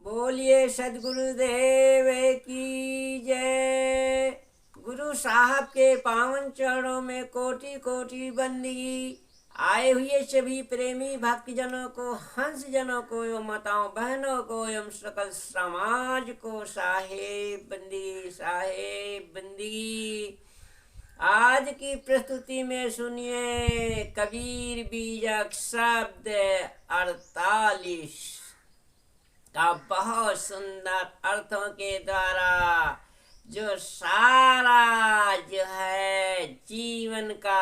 बोलिए सदगुरुदेव की जय। गुरु साहब के पावन चरणों में कोटि कोटि बंदगी। आए हुए सभी प्रेमी भक्तजनों को, हंस जनों को एवं माताओं बहनों को एवं सकल समाज को साहेब बंदी साहेब बंदी। आज की प्रस्तुति में सुनिए कबीर बीजक शब्द 48 का बहुत सुंदर अर्थों के द्वारा जो सारा जो है जीवन का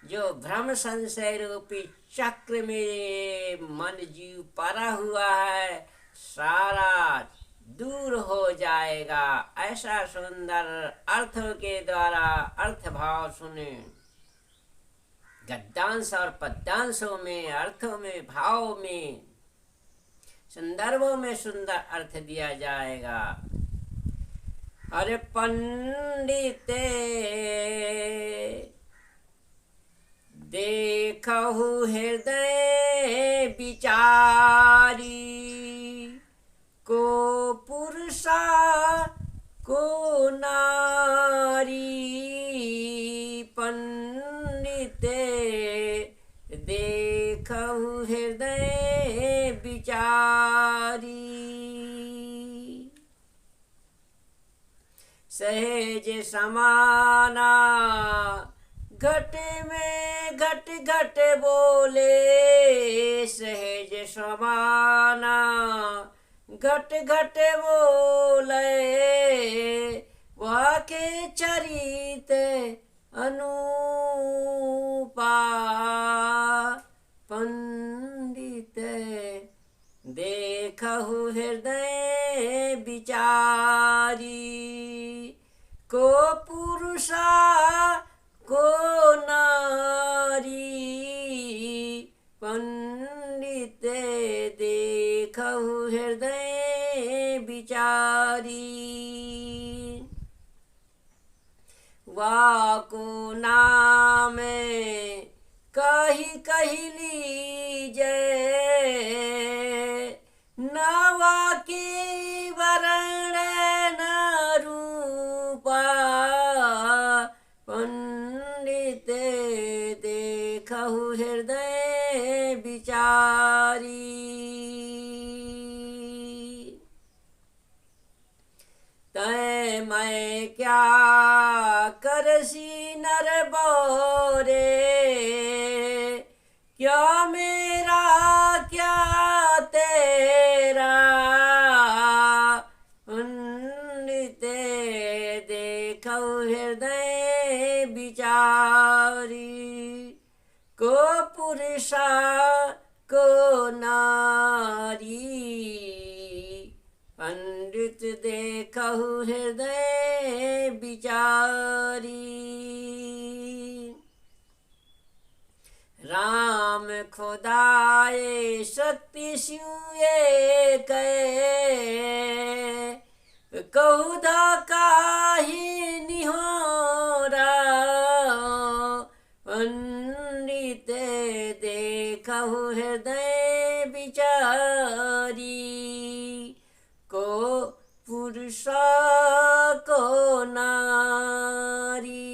जो भ्रम संशय रूपी चक्र में मन जीव पड़ा हुआ है, सारा दूर हो जाएगा। ऐसा सुंदर अर्थों के द्वारा अर्थ भाव सुने। गद्यांश और पद्यांशों में, अर्थों में, भाव में, संदर्भों में सुंदर अर्थ दिया जाएगा। अरे पंडित देखहु हृदय विचारी, को पुरुषा को नारी। पंडित देखहु हृदय विचारी, सहज समाना घट में घट घट बोले। सहज समाना घट घट बोले, वह के चरित अनुपा। पंडित देखहु हृदय विचारी, को पुरुषा को नारी। पंडित देखहु हृदय विचारी, वाको नाम कही कही लीजे। नवा की वर्ण न रूपा। पंडित देखहु हृदय विचारी, तय मैं क्या करसी नर बोरे। क्या मेरा क्या तेरा। पंडित देखहु हृदय विचारी, को पुरुषा को नारी। पंडित देखहु हृदय विचारी, राम खुदाए सत्य शिव एक। कहुधा काहि निहोरा। पंडित देखहु हृदय विचारी, को पुरुषा को नारी।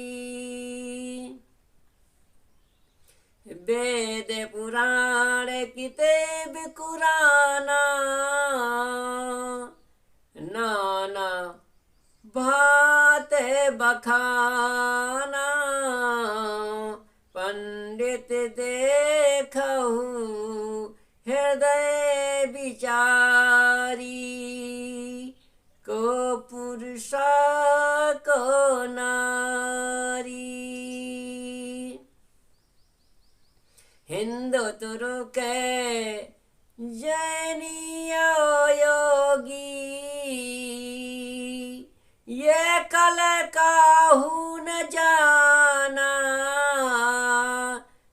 वेद पुराण किताब कुराना, नाना भात बखाना। पंडित देखहु हृदय विचारी, को पुरुषा को नारी। हिंदू तुर्क जैनिय योगी, ये कल काहू न जाना।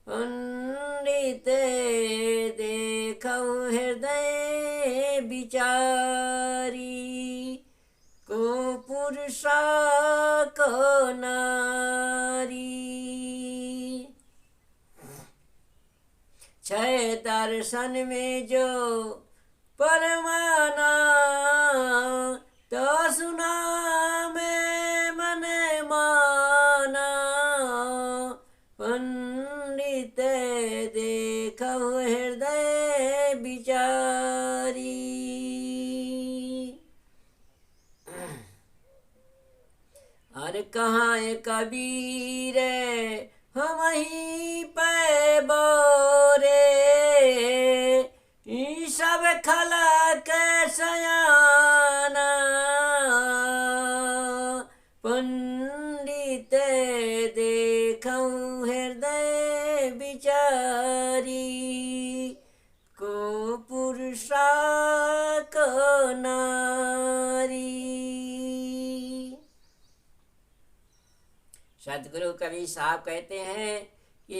पंडित देखहु हृदय विचारी, को पुरुषा को नारी। छह दर्शन में जो परमानंद अरे कहाँ है कबीर हम ही पे बोरे, ई सब खलक सयाना, पंडित देखऊं हृदय बिचारी, को पुरुषा को नारी। सदगुरु कबीर साहब कहते हैं कि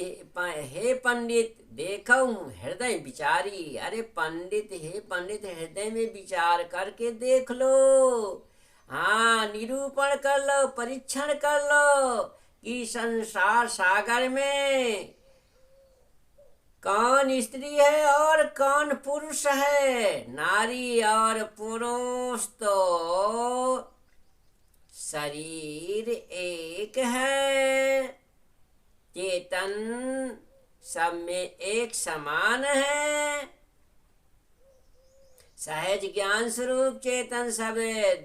हे पंडित देखो हृदय विचारी। अरे पंडित, हे पंडित, हृदय में विचार करके देख लो। हाँ, निरूपण कर लो, परीक्षण कर लो कि संसार सागर में कौन स्त्री है और कौन पुरुष है। नारी और पुरुष तो शरीर एक है, चेतन सब में एक समान है। सहज ज्ञान स्वरूप चेतन सब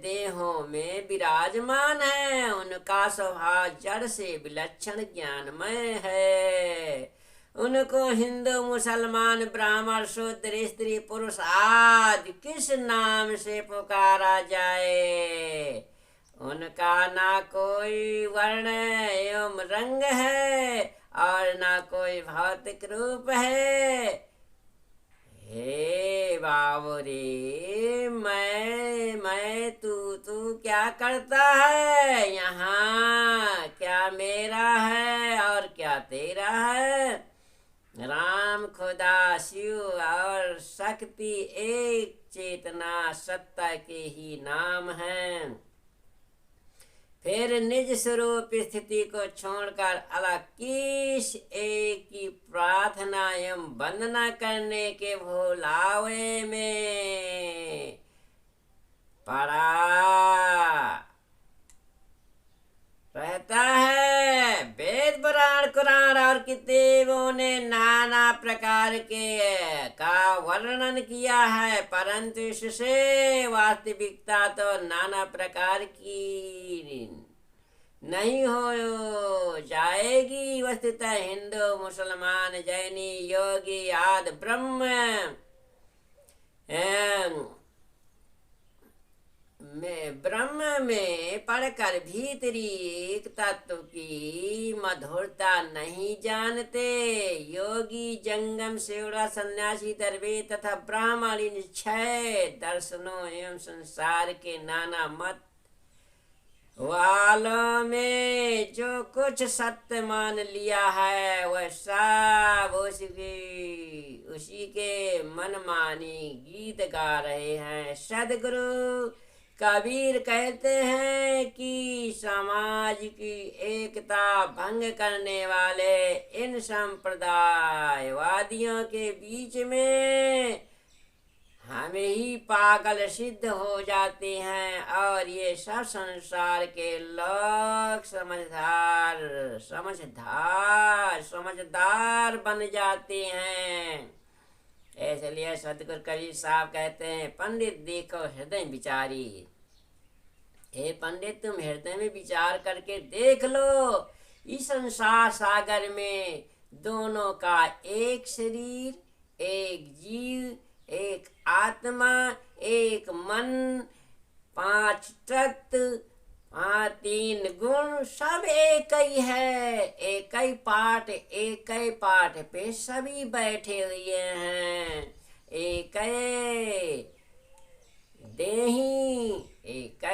देहों में विराजमान है। उनका स्वभाव जड़ से विलक्षण ज्ञानमय है। उनको हिंदू, मुसलमान, ब्राह्मण, शूद्र, स्त्री, पुरुष आदि किस नाम से पुकारा जाए, उनका ना कोई वर्ण एवं रंग है और ना कोई भौतिक रूप है। हे बाबू रे, मैं तू क्या करता है यहाँ? क्या मेरा है और क्या तेरा है? राम, खुदा, शिव और शक्ति एक चेतना सत्ता के ही नाम हैं। फिर निज स्वरूप स्थिति को छोड़कर अलग किस एक की प्रार्थना एवं वंदना करने के भोलावे में पड़ा रहता है। वेद, पुराण, कुरान और किताबों ने नाना प्रकार के का वर्णन किया है, परंतु इससे वास्तविकता तो नाना प्रकार की नहीं हो जाएगी। वस्तुतः हिंदू, मुसलमान, जैनी, योगी आदि ब्रह्म में पढ़कर भीतरी तत्व की मधुरता नहीं जानते। योगी, जंगम, सेवड़ा, सन्यासी, दरवेश तथा ब्राह्मण इन 6 दर्शनों एवं संसार के नाना मत वालों में जो कुछ सत्य मान लिया है वह सब उसी के मनमानी गीत गा रहे हैं। सदगुरु कबीर कहते हैं कि समाज की एकता भंग करने वाले इन संप्रदायवादियों के बीच में हम ही पागल सिद्ध हो जाते हैं और ये सब संसार के लोग समझदार बन जाते हैं। इसलिए सदगुरु कबीर साहब कहते हैं, पंडित देखो हृदय विचारी। हे पंडित, तुम हृदय में विचार करके देख लो, इस संसार सागर में दोनों का एक शरीर, एक जीव, एक आत्मा, एक मन, 5 तत्व, 3 गुण सब एक ही है। एक ही पाठ पे सभी बैठे हुए हैं। एक देही, एक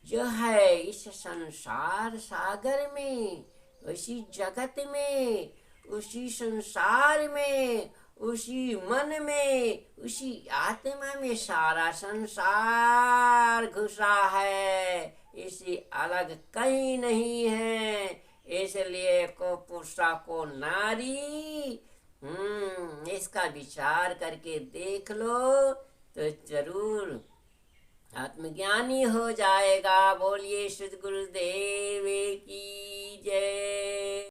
जो है इस संसार सागर में, उसी जगत में, उसी संसार में, उसी मन में, उसी आत्मा में सारा संसार घुसा है। इसी अलग कहीं नहीं है। इसलिए को पुरुषा को नारी, इसका विचार करके देख लो तो जरूर आत्मज्ञानी हो जाएगा। बोलिए सद्गुरुदेव की जय।